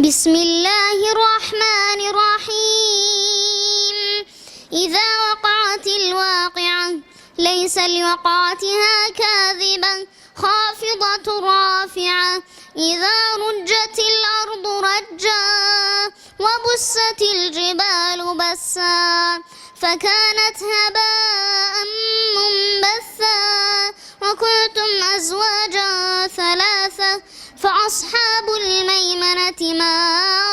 بسم الله الرحمن الرحيم. إذا وقعت الواقعة ليس لوقعتها كاذبة خافضة رافعة. إذا رجت الأرض رجا وبست الجبال بسا فكانت هباء منبثا وكنتم أزواجا ثلاثة فأصحاب الميمنة ما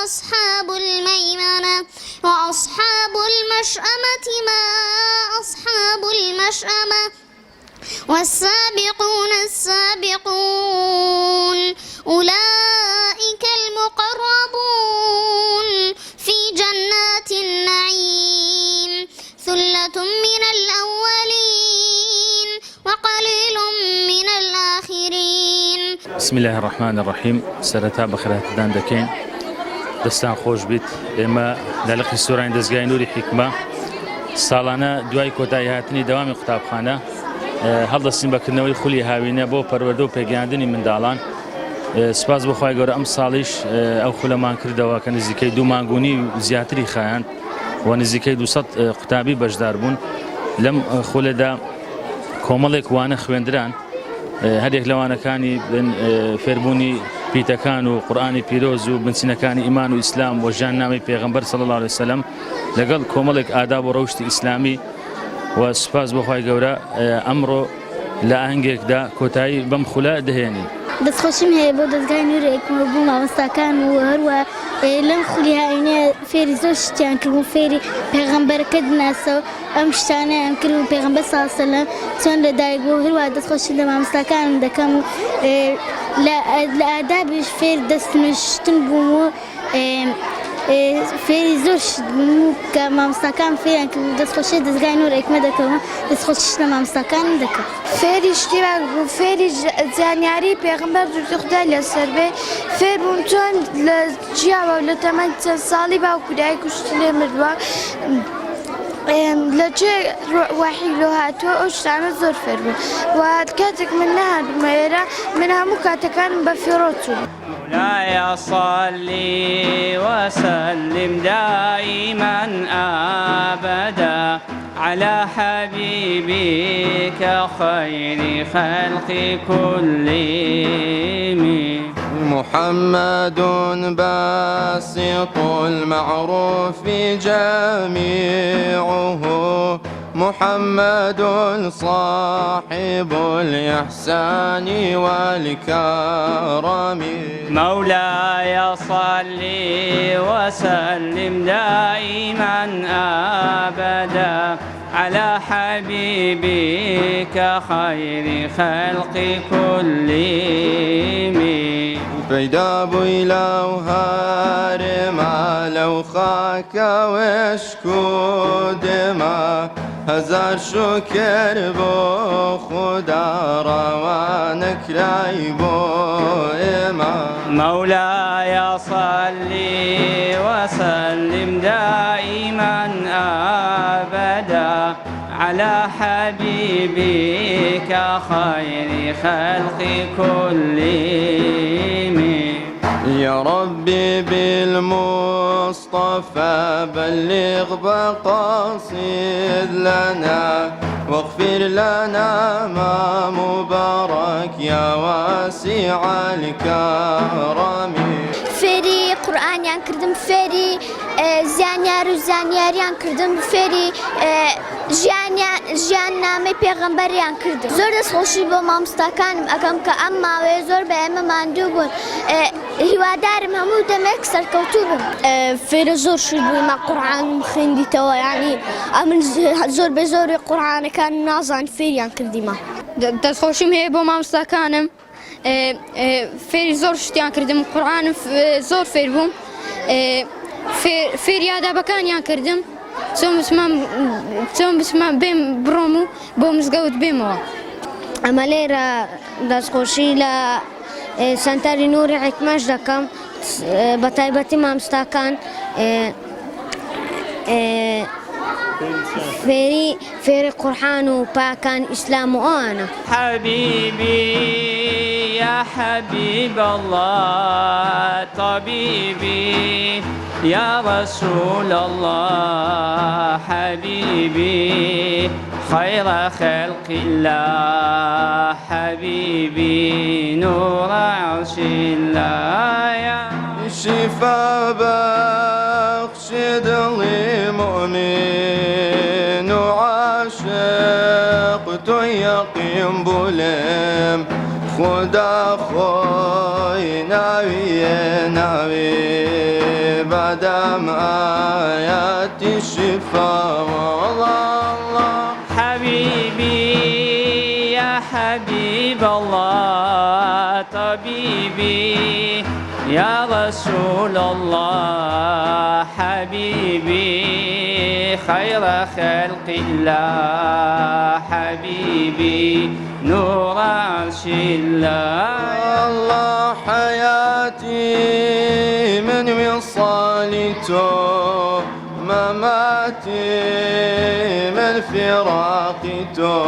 أصحاب الميمنة وأصحاب المشأمة ما أصحاب المشأمة والسابقون السابقون أولئك المقربون في جنات النعيم ثلة من الأولين وقليل من الآخرين. بسم الله الرحمن الرحيم. سرتا بخيرات داندكين دستان خوش بيت اما لالقي سوران دزگای نوری حکمه ساڵانە دوای کۆتایی هاتنی دەوامی قوتابخانە هەڵدەستین بەکردنەوەی خولی هاوینە بۆ پەروەردە و پێگەیاندنی منداڵان. سپاس بەخوای گەورە ئەم ساڵیش ئەو خولەمان کردەوە کە نزیکەی 2 مانگونی و زیاتری خایاند و نزیکەی 200 قوتابی بەشدار بوون. لەم خولەدا کۆمەڵێک وانە خوێندران، هەرێک لەوانەکانی فێربوونی پیتەکان و قورئانی پیرۆز و بنچینەکانی ئیمان و ئیسلام و ژیاننامەی پێغەمبەر صلی الله علیه وسلم لەگەڵ کۆمەڵێک ئاداب و ڕەوشتی ئیسلامی. و سپاس بەخوای گەورە ئەمڕۆ لە ئاهەنگێکدا کۆتایی بەم خولە دەهێنین. دەستخۆشیم هەیە بۆ دەستگای نوێر حکمە بوو مامۆستاکان و هەروە لەم خولی هاوینە فێری زۆر شتیان کرد و فێری پێغەمبەرەکە دناسەوە ئەم شتانەیان کرد و پێغەمبەر صلی الله علیه وسلم چۆن لەدایک بوو. هەروە دەستخۆشی لە مامۆستاکانم دەکەم و لە ئادابیش فێر دەستنوشتن بووم و فێری زۆر کە مامۆستاکان فێریان کرد و دەستخۆشی دەستگای نوێر حکمە دەکەم و دەستخۆشیش لە مامۆستاکانم دەکەم. فێری شتێک بوو، فێری زانیاری پێغەمبەر دوورتی خودای لەسەر بێ، فێر بووم چۆن لە جیاوە و لە تەمەن چەند ساڵی باوکو دایک و شتی لێ مردووە لە جێ وحی لۆ هاتووە ئەو شتانە زۆر فێر بووم و کاتێک من نەهاتوومە ئێرە من هەموو کاتەکانم بە فێرۆ چووم. مولاي صل وسلم دائما أبدا على حبيبك خير خلق كلهم. محمد باسط المعروف جميعه محمد صاحب الإحسان والكرم. مولاي صل وسلم دائما أبدا على حبيبك خير خلق كلهم. فيدا بويلو هارما لو خاك وشكودما هزار شكر بو خدا روانك رايبو إما. مولاي صل وسلم دائما أبدا على حبيبك خير خلق كلهم. يا ربي بالمصطفى بلغ بقاصد لنا واغفر لنا ما مبارك يا واسع الكرم. فێری قورئانیان کردم، فێری زانیار و زانیاریان کردم، فێری ژیاننامەی پێغەمبەریان کردم. زۆر دەستخۆشی بۆ مامۆستاکانم ئەەکەم کە ئەم ماوەیە زۆر بە ئێمە ماندوو بوون. هیوادارم هەموو دەمێک سەرکەوتوو بم. فێرە زۆر شوی بوومە قورئانم خوێندیتەوە، یعنی ئەمن زۆر بە زۆری قورئانەکان نازان فێریان کردیمە. دەستخۆشیم هەیە بۆ مامۆستاکانم، فێری زۆر شتیان کردم، قورئانم زۆر فێر بووم، فێری ئادابەکانیان کردم، چۆن بچمە بێم بڕۆم و بۆ مزگەوت بێمەوە. ئەمە لێرە دەستخۆشی لە سەنتەری نووری حکمەش دەکەم، بە تایبەتی مامۆستاکان فێری قورئان و پاکان ئیسلام و ئەوانە. حبيبي يا حبيب الله طبيبي يا رسول الله حبيبي خير خلق الله حبيبي نور عرش الله يا الشفاء بخشد لي مؤمن وعاشق يقيم بولم خدا خوي ناوي بعدم آيات الشفاء والله حبيبي يا حبيب الله طبيبي يا رسول الله حبيبي خير خلق الله حبيبي نور عرش الله الله حياتي من وصالته مماتي من فراقته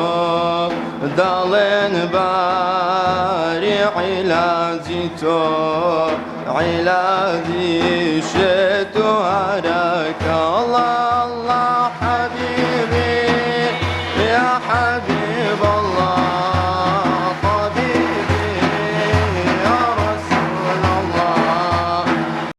ضلين باري علاجته علاجي شتو هراك